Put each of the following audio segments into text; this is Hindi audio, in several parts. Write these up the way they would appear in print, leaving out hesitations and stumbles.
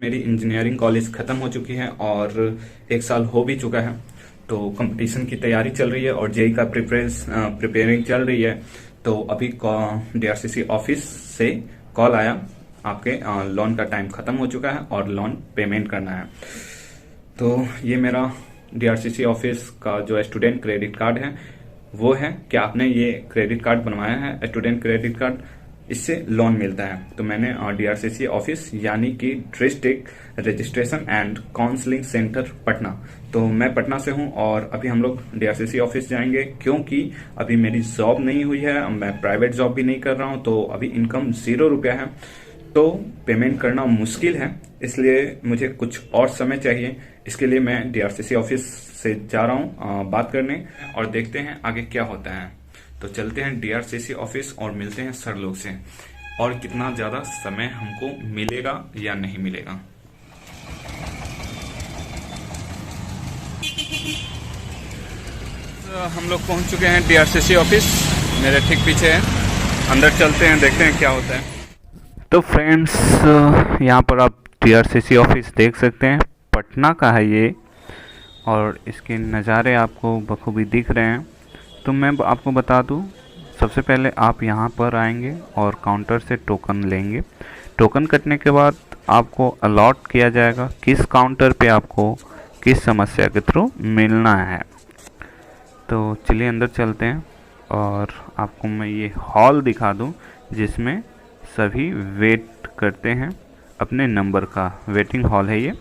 मेरी इंजीनियरिंग कॉलेज ख़त्म हो चुकी है और एक साल हो भी चुका है। तो कंपटीशन की तैयारी चल रही है और जेई का प्रिपेयरिंग चल रही है। तो अभी डीआरसीसी ऑफिस से कॉल आया, आपके लोन का टाइम ख़त्म हो चुका है और लोन पेमेंट करना है। तो ये मेरा डीआरसीसी ऑफिस का जो स्टूडेंट क्रेडिट कार्ड है वो है कि आपने ये क्रेडिट कार्ड बनवाया है, स्टूडेंट क्रेडिट कार्ड, इससे लोन मिलता है। तो मैंने डीआरसीसी ऑफिस यानी कि district registration and counselling centre Patna, तो मैं पटना से हूं और अभी हम लोग डीआरसीसी ऑफिस जाएंगे क्योंकि अभी मेरी जॉब नहीं हुई है, मैं प्राइवेट जॉब भी नहीं कर रहा हूं, तो अभी इनकम 0 रुपया है, तो पेमेंट करना मुश्किल है, इसलिए मुझे कुछ और समय चाहिए। इसके लिए मैं डीआरसीसी ऑफिस से जा रहा हूँ बात करने और देखते हैं आगे क्या होता है। तो चलते हैं डीआरसीसी ऑफिस और मिलते हैं सर लोग से और कितना ज़्यादा समय हमको मिलेगा या नहीं मिलेगा। तो हम लोग पहुंच चुके हैं डीआरसीसी ऑफिस, मेरे ठीक पीछे है। अंदर चलते हैं, देखते हैं क्या होता है। तो फ्रेंड्स, यहाँ पर आप डीआरसीसी ऑफिस देख सकते हैं, पटना का है ये और इसके नज़ारे आपको बखूबी दिख रहे हैं। तो मैं आपको बता दूं, सबसे पहले आप यहाँ पर आएंगे और काउंटर से टोकन लेंगे। टोकन कटने के बाद आपको अलॉट किया जाएगा किस काउंटर पे आपको किस समस्या के थ्रू मिलना है। तो चलिए अंदर चलते हैं और आपको मैं ये हॉल दिखा दूं जिसमें सभी वेट करते हैं अपने नंबर का, वेटिंग हॉल है ये।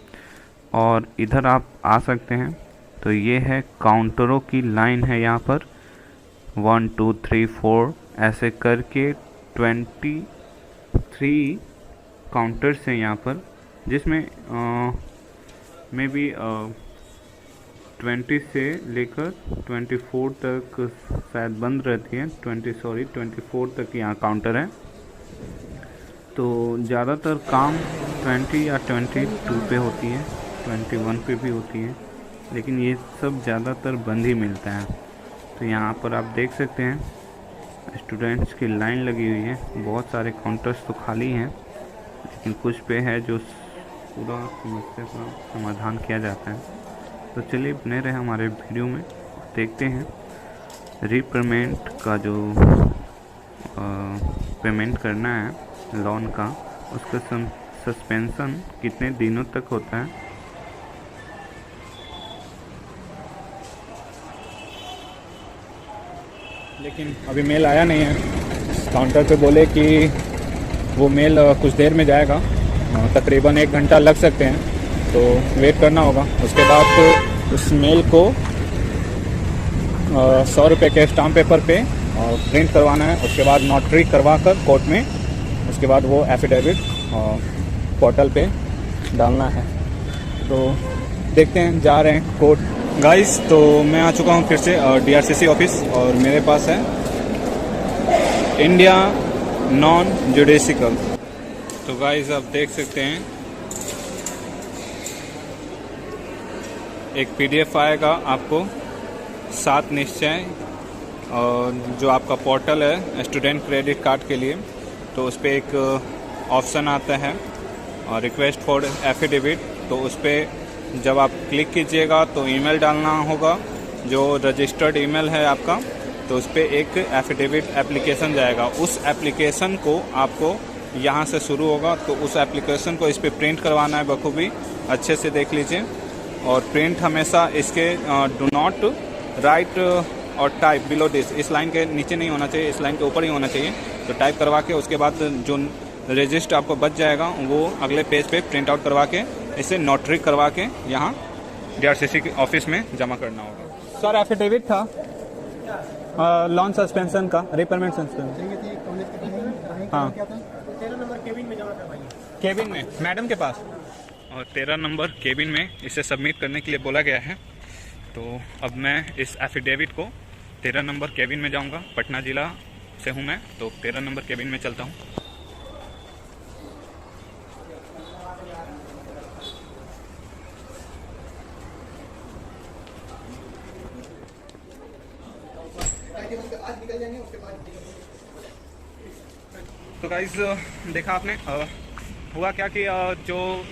और इधर आप आ सकते हैं। तो ये है काउंटरों की लाइन है, यहाँ पर 1 2 3 4 ऐसे करके 23 काउंटर्स हैं यहाँ पर, जिसमें मे बी 20 से लेकर 24 तक शायद बंद रहती है। 24 तक यहाँ काउंटर है। तो ज़्यादातर काम 20 या 22 पे होती है, 21 पे भी होती है, लेकिन ये सब ज़्यादातर बंद ही मिलता है। तो यहाँ पर आप देख सकते हैं स्टूडेंट्स की लाइन लगी हुई है। बहुत सारे काउंटर्स तो खाली हैं, लेकिन कुछ पे है जो पूरा समस्या का समाधान किया जाता है। तो चलिए बने रहे हमारे वीडियो में, देखते हैं रीपेमेंट का जो पेमेंट करना है लोन का, उसका सस्पेंशन कितने दिनों तक होता है। लेकिन अभी मेल आया नहीं है। काउंटर पे बोले कि वो मेल कुछ देर में जाएगा, तकरीबन 1 घंटा लग सकते हैं, तो वेट करना होगा। उसके बाद उस मेल को 100 रुपये के स्टाम्प पेपर पे प्रिंट करवाना है। उसके बाद नोटरी करवा कर कोर्ट में, उसके बाद वो एफिडेविट पोर्टल पे डालना है। तो देखते हैं, जा रहे हैं कोर्ट। गाइस, तो मैं आ चुका हूँ फिर से डीआरसीसी ऑफिस और मेरे पास है इंडिया नॉन जुडिशियल। तो गाइस आप देख सकते हैं एक पीडीएफ आएगा आपको 7 निश्चय, और जो आपका पोर्टल है स्टूडेंट क्रेडिट कार्ड के लिए, तो उस पर एक ऑप्शन आता है रिक्वेस्ट फॉर एफिडेविट। तो उस पर जब आप क्लिक कीजिएगा तो ईमेल डालना होगा, जो रजिस्टर्ड ईमेल है आपका। तो उस पर एक एफिडेविट एप्लीकेशन जाएगा, उस एप्लीकेशन को आपको यहाँ से शुरू होगा। तो उस एप्लीकेशन को इस पर प्रिंट करवाना है बखूबी, अच्छे से देख लीजिए। और प्रिंट हमेशा इसके डू नॉट राइट और टाइप बिलो दिस, इस लाइन के नीचे नहीं होना चाहिए, इस लाइन के ऊपर ही होना चाहिए। तो टाइप करवा के उसके बाद जो रजिस्टर आपको बच जाएगा वो अगले पेज पे प्रिंट आउट करवा के इसे नोटरी करवा के यहाँ डीआरसीसी के ऑफिस में जमा करना होगा। सर एफिडेविट था लोन सस्पेंशन का, रीपेमेंट सस्पेंशन। हाँ, 13 नंबर केबिन में जमा करवाइए। केबिन में मैडम के पास, और 13 नंबर केबिन में इसे सबमिट करने के लिए बोला गया है। तो अब मैं इस एफिडेविट को 13 नंबर केबिन में जाऊंगा। पटना ज़िला से हूं मैं, तो 13 नंबर केबिन में चलता हूं। तो गाइस देखा आपने, हुआ क्या कि जो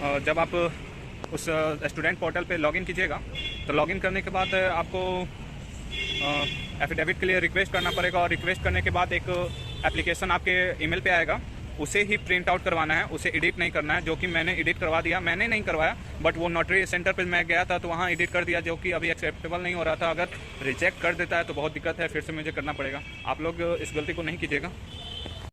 जब आप उस स्टूडेंट पोर्टल पे लॉगिन कीजिएगा तो लॉगिन करने के बाद आपको एफिडेविट के लिए रिक्वेस्ट करना पड़ेगा, और रिक्वेस्ट करने के बाद एक एप्लीकेशन आपके ईमेल पे आएगा, उसे ही प्रिंट आउट करवाना है, उसे एडिट नहीं करना है, जो कि मैंने एडिट करवा दिया। मैंने नहीं करवाया बट वो नोटरी सेंटर पे मैं गया था तो वहाँ एडिट कर दिया, जो कि अभी एक्सेप्टेबल नहीं हो रहा था। अगर रिजेक्ट कर देता है तो बहुत दिक्कत है, फिर से मुझे करना पड़ेगा। आप लोग इस गलती को नहीं कीजिएगा।